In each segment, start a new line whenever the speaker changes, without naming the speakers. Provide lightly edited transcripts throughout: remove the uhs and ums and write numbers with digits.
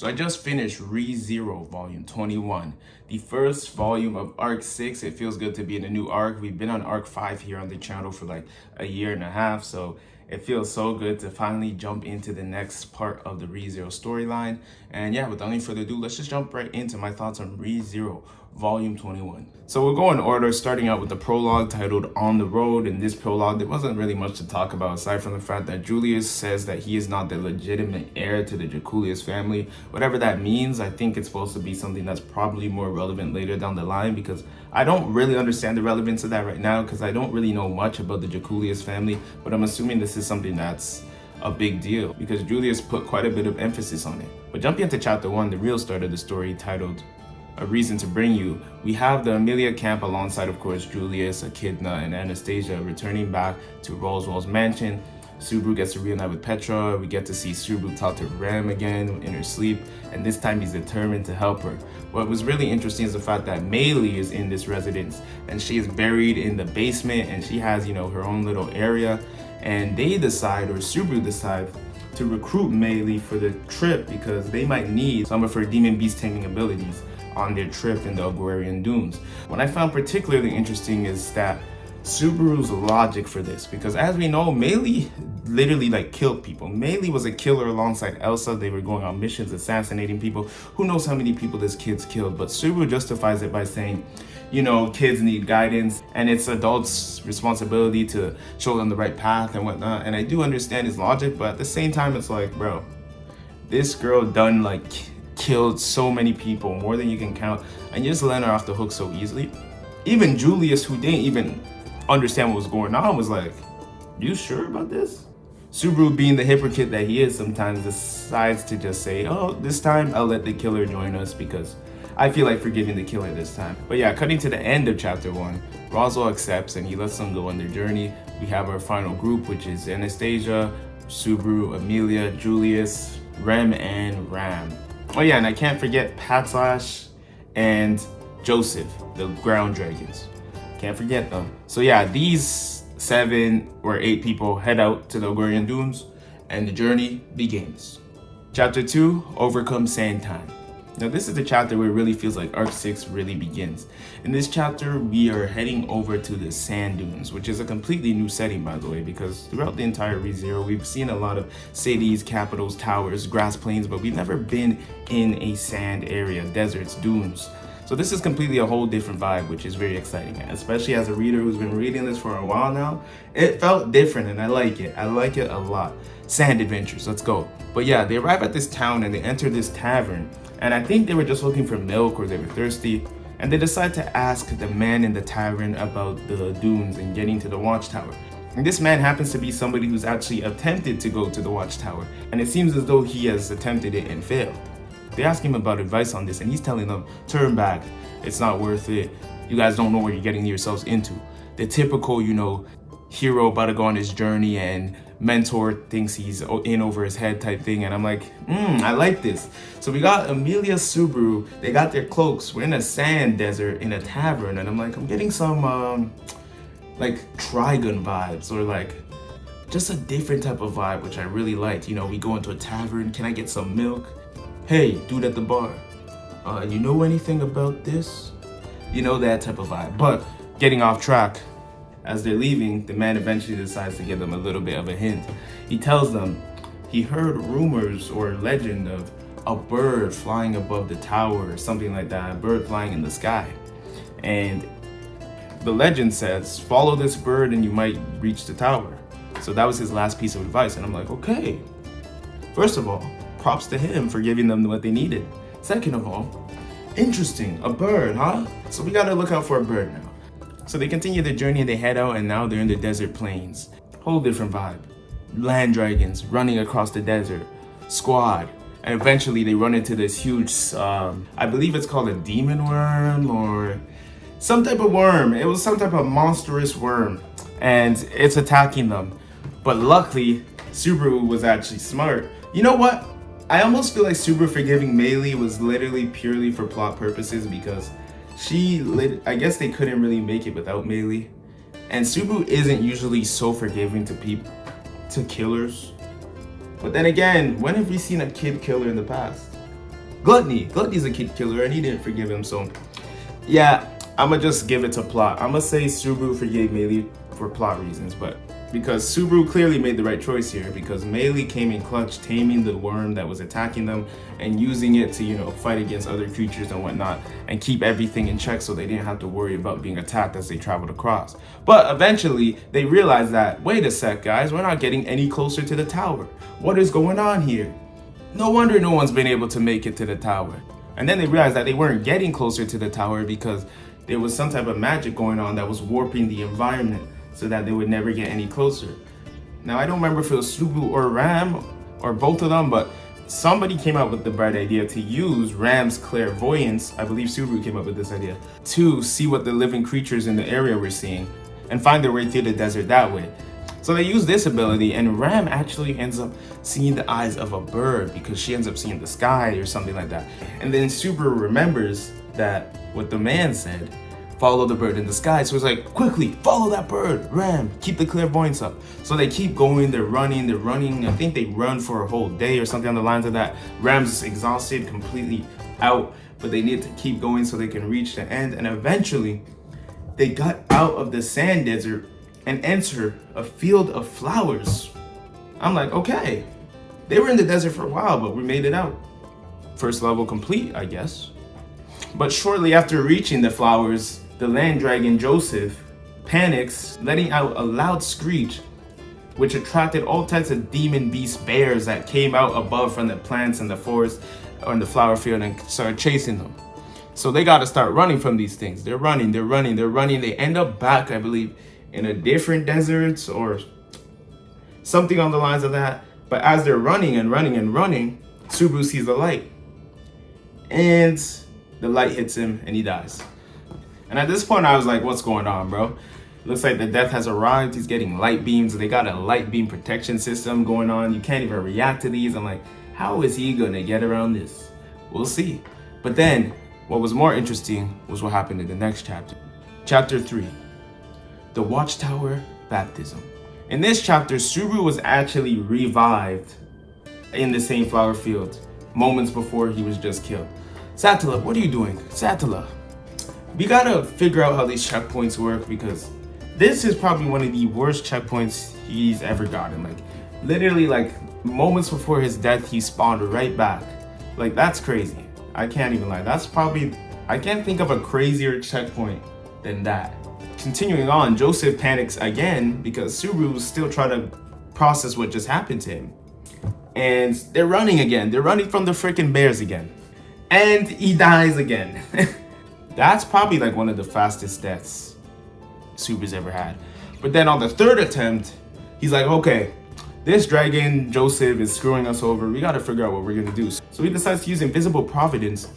So I just finished ReZero Volume 21, the first volume of Arc 6. It feels good to be in a new arc. We've been on Arc 5 here on the channel for like a year and a half, so it feels so good to finally jump into the next part of the ReZero storyline. And yeah, without any further ado, let's just jump right into my thoughts on ReZero Volume 21. So we'll go in order, starting out with the prologue titled On the Road. In this prologue, there wasn't really much to talk about aside from the fact that Julius says that he is not the legitimate heir to the Draculius family. Whatever that means, I think it's supposed to be something that's probably more relevant later down the line, because I don't really understand the relevance of that right now because I don't really know much about the Draculius family, but I'm assuming this is something that's a big deal because Julius put quite a bit of emphasis on it. But jumping into chapter 1, the real start of the story, titled A Reason to Bring You, we have the Amelia camp alongside, of course, Julius, Echidna, and Anastasia returning back to Roswell's mansion. Subaru gets to reunite with Petra. We get to see Subaru talk to Ram again in her sleep, and this time he's determined to help her. What was really interesting is the fact that Maylee is in this residence, and she is buried in the basement, and she has, her own little area. And they decide, or Subaru decides, to recruit Maylee for the trip because they might need some of her demon beast taming abilities on their trip in the Agrarian Dunes. What I found particularly interesting is that Subaru's logic for this, because as we know, Maylee literally killed people. Maylee was a killer alongside Elsa. They were going on missions, assassinating people. Who knows how many people this kid's killed, but Subaru justifies it by saying, kids need guidance and it's adults' responsibility to show them the right path and whatnot. And I do understand his logic, but at the same time, it's like, bro, this girl done killed so many people, more than you can count, and you just let her off the hook so easily. Even Julius, who didn't even understand what was going on, was like, you sure about this? Subaru, being the hypocrite that he is sometimes, decides to just say, oh, this time I'll let the killer join us because I feel like forgiving the killer this time. But yeah, cutting to the end of chapter 1, Roswell accepts and he lets them go on their journey. We have our final group, which is Anastasia, Subaru, Amelia, Julius, Rem, and Ram. Oh yeah, and I can't forget Patslash and Joseph, the ground dragons. Can't forget them. So yeah, these 7 or 8 people head out to the Agrarian Dunes and the journey begins. Chapter 2, Overcome Sand Time. Now this is the chapter where it really feels like Arc 6 really begins. In this chapter, we are heading over to the Sand Dunes, which is a completely new setting, by the way, because throughout the entire ReZero, we've seen a lot of cities, capitals, towers, grass plains, but we've never been in a sand area, deserts, dunes. So this is completely a whole different vibe, which is very exciting, especially as a reader who's been reading this for a while now. It felt different and I like it. I like it a lot. Sand adventures, let's go. But yeah, they arrive at this town and they enter this tavern. And I think they were just looking for milk or they were thirsty. And they decide to ask the man in the tavern about the dunes and getting to the Watchtower. And this man happens to be somebody who's actually attempted to go to the Watchtower. And it seems as though he has attempted it and failed. They ask him about advice on this and he's telling them, turn back, it's not worth it. You guys don't know what you're getting yourselves into. The typical, hero about to go on his journey and mentor thinks he's in over his head type thing. And I'm like, I like this. So we got Amelia, Subaru, they got their cloaks. We're in a sand desert in a tavern. And I'm like, I'm getting some Trigun vibes, or just a different type of vibe, which I really liked. We go into a tavern, can I get some milk? Hey, dude at the bar, you know anything about this? That type of vibe. But getting off track, as they're leaving, the man eventually decides to give them a little bit of a hint. He tells them he heard rumors or legend of a bird flying above the tower or something like that, a bird flying in the sky. And the legend says, follow this bird and you might reach the tower. So that was his last piece of advice. And I'm like, okay. First of all, props to him for giving them what they needed. Second of all, interesting, a bird, huh? So we gotta look out for a bird now. So they continue their journey and they head out, and now they're in the desert plains. Whole different vibe. Land dragons running across the desert. Squad. And eventually they run into this huge, I believe it's called a demon worm or some type of worm. It was some type of monstrous worm. And it's attacking them. But luckily, Subaru was actually smart. You know what? I almost feel like Subaru forgiving Maylee was literally purely for plot purposes because I guess they couldn't really make it without Maylee. And Subaru isn't usually so forgiving to killers. But then again, when have we seen a kid killer in the past? Gluttony's a kid killer, and he didn't forgive him. So yeah, I'ma just give it to plot. I'ma say Subaru forgave Melee for plot reasons, but because Subaru clearly made the right choice here, because Melee came in clutch, taming the worm that was attacking them and using it to, you know, fight against other creatures and whatnot and keep everything in check so they didn't have to worry about being attacked as they traveled across. But eventually they realized that, wait a sec guys, we're not getting any closer to the tower. What is going on here? No wonder no one's been able to make it to the tower. And then they realized that they weren't getting closer to the tower because there was some type of magic going on that was warping the environment so that they would never get any closer. Now, I don't remember if it was Subaru or Ram or both of them, but somebody came up with the bright idea to use Ram's clairvoyance, I believe Subaru came up with this idea, to see what the living creatures in the area were seeing and find their way through the desert that way. So they use this ability, and Ram actually ends up seeing the eyes of a bird because she ends up seeing the sky or something like that. And then Subaru remembers that what the man said, follow the bird in the sky. So it's like, quickly, follow that bird, Ram, keep the clairvoyance up. So they keep going, they're running. I think they run for a whole day or something on the lines of that. Ram's exhausted, completely out, but they need to keep going so they can reach the end. And eventually, they got out of the sand desert and enter a field of flowers. I'm like, okay, they were in the desert for a while, but we made it out. First level complete, I guess. But shortly after reaching the flowers, the land dragon Joseph panics, letting out a loud screech, which attracted all types of demon beast bears that came out above from the plants and the forest or in the flower field and started chasing them. So they got to start running from these things. They're running. They end up back, I believe, in a different desert or something on the lines of that. But as they're running, Subaru sees the light. And the light hits him and he dies. And at this point I was like, what's going on, bro? Looks like the death has arrived. He's getting light beams. They got a light beam protection system going on. You can't even react to these. I'm like, how is he gonna get around this? We'll see. But then what was more interesting was what happened in the next chapter. Chapter 3, the Watchtower Baptism. In this chapter, Subaru was actually revived in the same flower field moments before he was just killed. Satala, what are you doing? Satala, we gotta figure out how these checkpoints work because this is probably one of the worst checkpoints he's ever gotten. Like, literally, like, moments before his death, he spawned right back. Like, that's crazy. I can't even lie. That's probably, I can't think of a crazier checkpoint than that. Continuing on, Joseph panics again because Subaru is still trying to process what just happened to him. And they're running again. They're running from the freaking bears again. And he dies again. That's probably like one of the fastest deaths Subaru's ever had. But then on the third attempt, he's like, okay, this dragon, Joseph, is screwing us over. We gotta figure out what we're gonna do. So he decides to use Invisible Providence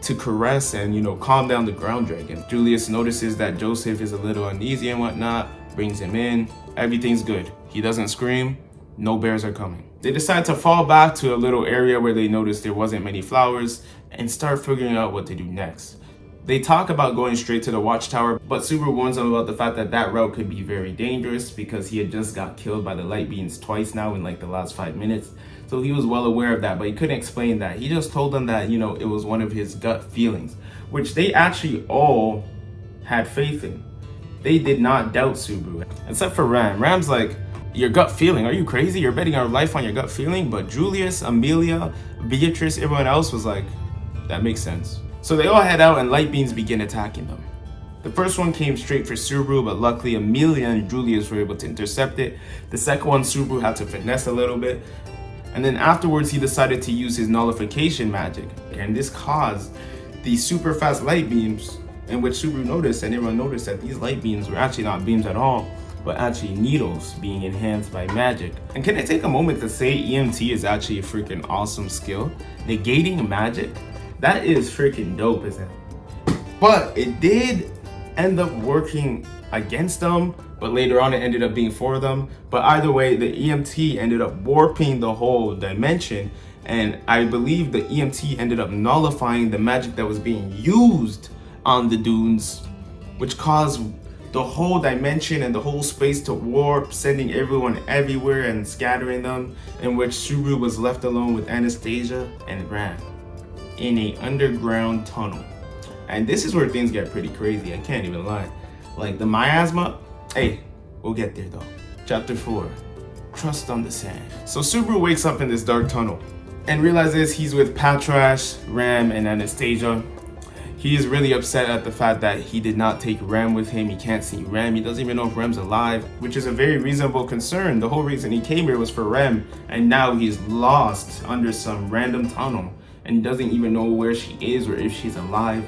to caress and, you know, calm down the ground dragon. Julius notices that Joseph is a little uneasy and whatnot, brings him in. Everything's good. He doesn't scream. No bears are coming. They decide to fall back to a little area where they noticed there wasn't many flowers and start figuring out what to do next. They talk about going straight to the Watchtower, but Subaru warns them about the fact that that route could be very dangerous because he had just got killed by the light beams twice now in like the last 5 minutes. So he was well aware of that, but he couldn't explain that. He just told them that, you know, it was one of his gut feelings, which they actually all had faith in. They did not doubt Subaru, except for Ram. Ram's like, your gut feeling? Are you crazy? You're betting our life on your gut feeling? But Julius, Amelia, Beatrice, everyone else was like, that makes sense. So they all head out and light beams begin attacking them. The first one came straight for Subaru, but luckily Amelia and Julius were able to intercept it. The second one, Subaru had to finesse a little bit. And then afterwards, he decided to use his nullification magic. And this caused these super fast light beams, in which Subaru noticed, and everyone noticed that these light beams were actually not beams at all, but actually needles being enhanced by magic. And can I take a moment to say EMT is actually a freaking awesome skill? Negating magic? That is freaking dope, isn't it? But it did end up working against them, but later on it ended up being for them. But either way, the EMT ended up warping the whole dimension, and I believe the EMT ended up nullifying the magic that was being used on the dunes, which caused the whole dimension and the whole space to warp, sending everyone everywhere and scattering them, in which Subaru was left alone with Anastasia and Ram. in a underground tunnel. And this is where things get pretty crazy, I can't even lie. Like the miasma, hey, we'll get there though. Chapter 4, Trust on the Sand. So Subaru wakes up in this dark tunnel and realizes he's with Patrash, Ram, and Anastasia. He is really upset at the fact that he did not take Ram with him. He can't see Ram. He doesn't even know if Ram's alive, which is a very reasonable concern. The whole reason he came here was for Ram, and now he's lost under some random tunnel and doesn't even know where she is or if she's alive,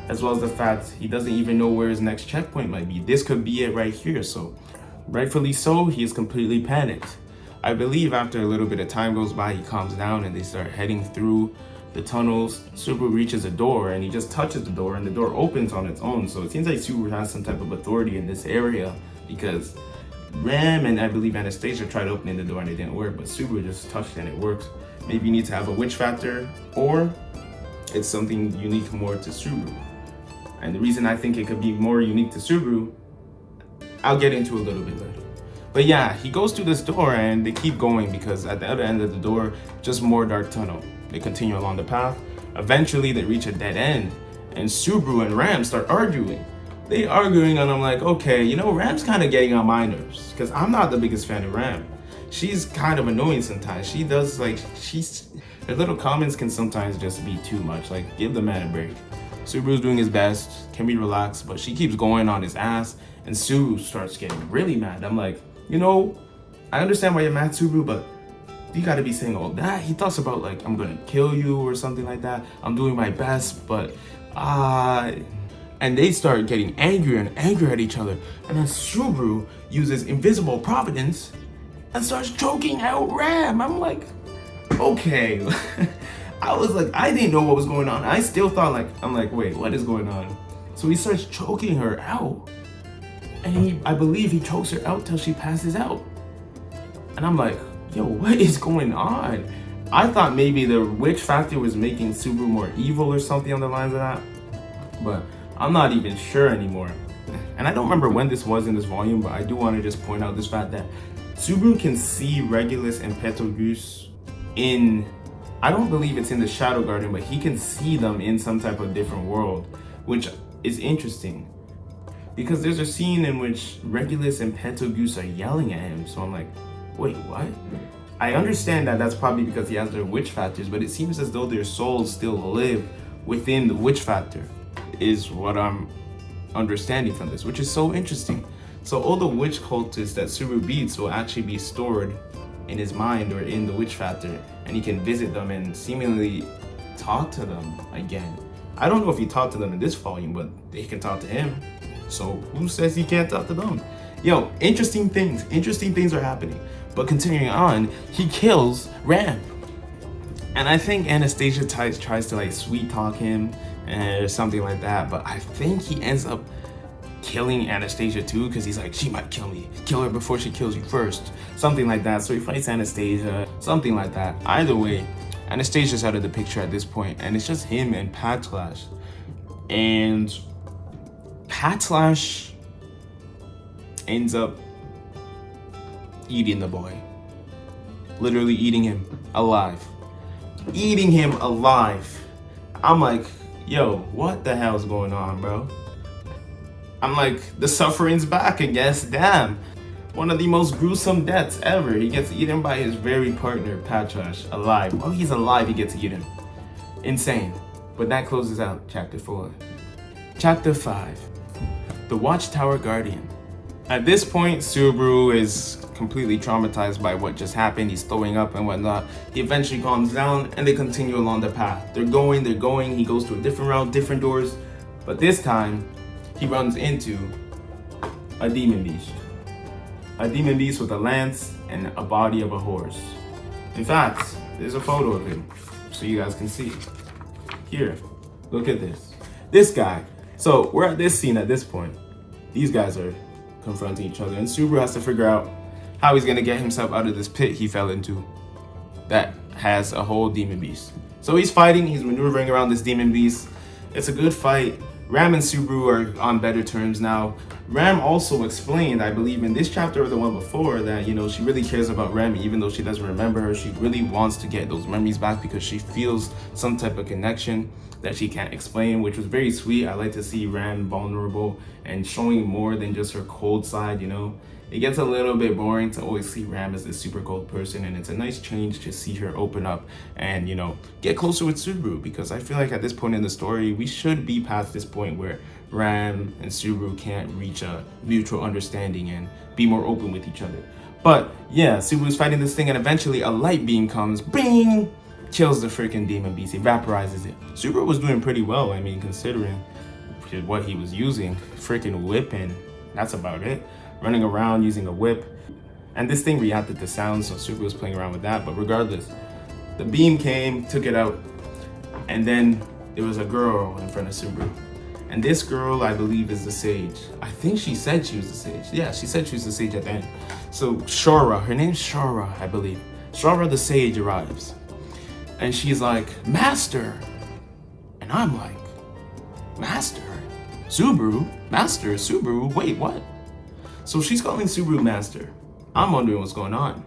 as well as the fact he doesn't even know where his next checkpoint might be. This could be it right here. So rightfully so, he is completely panicked. I believe after a little bit of time goes by, he calms down and they start heading through the tunnels. Subaru reaches a door and he just touches the door and the door opens on its own. So it seems like Subaru has some type of authority in this area, because Ram and I believe Anastasia tried opening the door and it didn't work, but Subaru just touched it and it works. Maybe you need to have a witch factor, or it's something unique more to Subaru. And the reason I think it could be more unique to Subaru, I'll get into a little bit later. But yeah, he goes through this door and they keep going, because at the other end of the door, just more dark tunnel. They continue along the path. Eventually they reach a dead end and Subaru and Ram start arguing. They arguing and I'm like, okay, you know, Ram's kind of getting on my nerves, because I'm not the biggest fan of Ram. She's kind of annoying sometimes. She does like, her little comments can sometimes just be too much. Like, give the man a break. Subaru's doing his best, can we relax? But she keeps going on his ass and Subaru starts getting really mad. I'm like, you know, I understand why you're mad, Subaru, but you gotta be saying all that. He talks about like, I'm gonna kill you or something like that. I'm doing my best, but and they start getting angrier and angrier at each other. And then Subaru uses invisible providence and starts choking out Ram. I'm like, okay. I was like, I didn't know what was going on. I still thought like, I'm like, wait, what is going on? So he starts choking her out. And I believe he chokes her out till she passes out. And I'm like, yo, what is going on? I thought maybe the witch factor was making Subaru more evil or something on the lines of that, but I'm not even sure anymore. And I don't remember when this was in this volume, but I do want to just point out this fact that Subaru can see Regulus and Betelgeuse in, I don't believe it's in the Shadow Garden, but he can see them in some type of different world, which is interesting. Because there's a scene in which Regulus and Betelgeuse are yelling at him, so I'm like, wait, what? I understand that that's probably because he has their witch factors, but it seems as though their souls still live within the witch factor, is what I'm understanding from this, which is so interesting. So all the witch cultists that Subaru beats will actually be stored in his mind or in the witch factor, and he can visit them and seemingly talk to them again. I don't know if he talked to them in this volume, but they can talk to him. So who says he can't talk to them? Yo, interesting things are happening. But continuing on, he kills Ram. And I think Anastasia tries to like sweet talk him or something like that. But I think he ends up killing Anastasia too, because he's like, she might kill me. Kill her before she kills you first. Something like that. So he fights Anastasia, something like that. Either way, Anastasia's out of the picture at this point, and it's just him and Patrash. And Patrash ends up eating the boy. Literally eating him alive. Eating him alive. I'm like, yo, what the hell's going on, bro? I'm like, the suffering's back, I guess. Damn. One of the most gruesome deaths ever. He gets eaten by his very partner, Patrash, alive. While he's alive, he gets eaten. Insane. But that closes out chapter 4. Chapter 5. The Watchtower Guardian. At this point, Subaru is completely traumatized by what just happened. He's throwing up and whatnot. He eventually calms down and they continue along the path. They're going. He goes to a different route, different doors. But this time, he runs into a demon beast. A demon beast with a lance and a body of a horse. In fact, there's a photo of him so you guys can see. Here, look at this. This guy. So we're at this scene at this point. These guys are confronting each other, and Subaru has to figure out how he's gonna get himself out of this pit he fell into that has a whole demon beast. So he's fighting, he's maneuvering around this demon beast. It's a good fight. Ram and Subaru are on better terms now. Ram also explained, I believe in this chapter or the one before, that, you know, she really cares about Remy, even though she doesn't remember her. She really wants to get those memories back because she feels some type of connection that she can't explain, which was very sweet. I like to see Ram vulnerable and showing more than just her cold side, you know. It gets a little bit boring to always see Ram as this super cold person, and it's a nice change to see her open up and, you know, get closer with Subaru, because I feel like at this point in the story, we should be past this point where Ram and Subaru can't reach a mutual understanding and be more open with each other. But yeah, Subaru's fighting this thing, and eventually a light beam comes, bing, kills the freaking demon beast, vaporizes it. Subaru was doing pretty well, I mean, considering what he was using, freaking whipping, that's about it. Running around using a whip, and this thing reacted to sound, so Subaru was playing around with that. But regardless, the beam came, took it out, and then there was a girl in front of Subaru, and this girl, I believe, is the sage. I think she said she was the sage. Yeah, she said she was the sage at the end. So Shora, her name's Shora, I believe. Shora the sage arrives, and she's like, "Master," and I'm like, "Master? Subaru? Master? Subaru? Wait, what?" So she's calling Subaru Master. I'm wondering what's going on.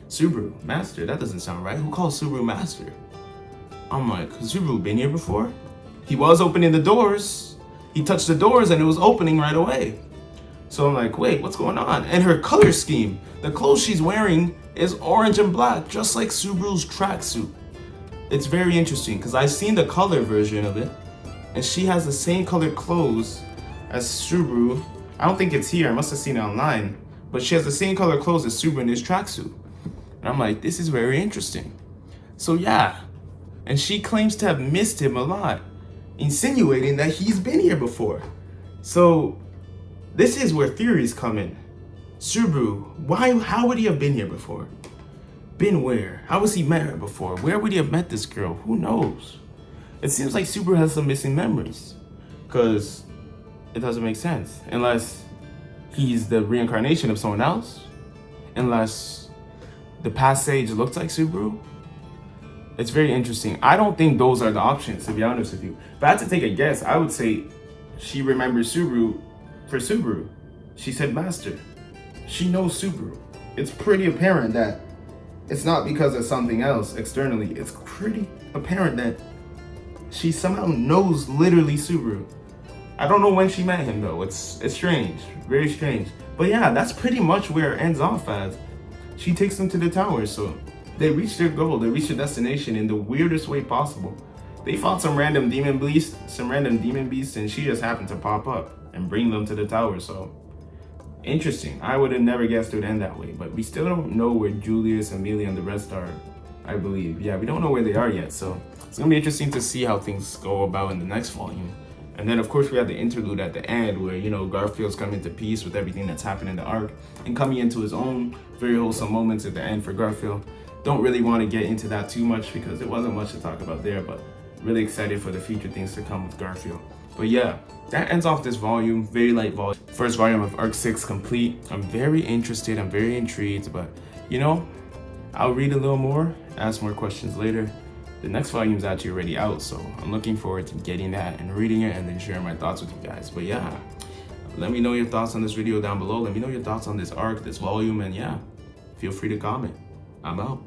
Subaru Master, that doesn't sound right. Who calls Subaru Master? I'm like, has Subaru been here before? He was opening the doors. He touched the doors and it was opening right away. So I'm like, wait, what's going on? And her color scheme, the clothes she's wearing is orange and black, just like Subaru's tracksuit. It's very interesting because I've seen the color version of it, and she has the same colored clothes as Subaru. I don't think it's here, I must have seen it online, but she has the same color clothes as Subaru in his tracksuit. And I'm like, this is very interesting. So yeah, and she claims to have missed him a lot, insinuating that he's been here before. So this is where theories come in. Subaru, how would he have been here before? Been where? How has he met her before? Where would he have met this girl? Who knows? It seems like Subaru has some missing memories, because it doesn't make sense unless he's the reincarnation of someone else, unless the past sage looks like Subaru. It's very interesting. I don't think those are the options, to be honest with you. If I had to take a guess, I would say she remembers Subaru for Subaru. She said Master. She knows Subaru. It's pretty apparent that it's not because of something else externally. It's pretty apparent that she somehow knows literally Subaru. I don't know when she met him though. It's strange, very strange. But yeah, that's pretty much where it ends off as. She takes them to the tower, so they reach their goal, they reach their destination in the weirdest way possible. They fought some random demon beasts, and she just happened to pop up and bring them to the tower, so interesting. I would have never guessed it would end that way, but we still don't know where Julius, Amelia, and the rest are, I believe. Yeah, we don't know where they are yet, so it's gonna be interesting to see how things go about in the next volume. And then, of course, we have the interlude at the end where, you know, Garfield's coming to peace with everything that's happened in the arc and coming into his own very wholesome moments at the end for Garfield. Don't really want to get into that too much because there wasn't much to talk about there, but really excited for the future things to come with Garfield. But yeah, that ends off this volume, very light volume. First volume of Arc 6 complete. I'm very interested, I'm very intrigued, but, you know, I'll read a little more, ask more questions later. The next volume is actually already out, so I'm looking forward to getting that and reading it and then sharing my thoughts with you guys. But yeah, let me know your thoughts on this video down below. Let me know your thoughts on this arc, this volume, and yeah, feel free to comment. I'm out.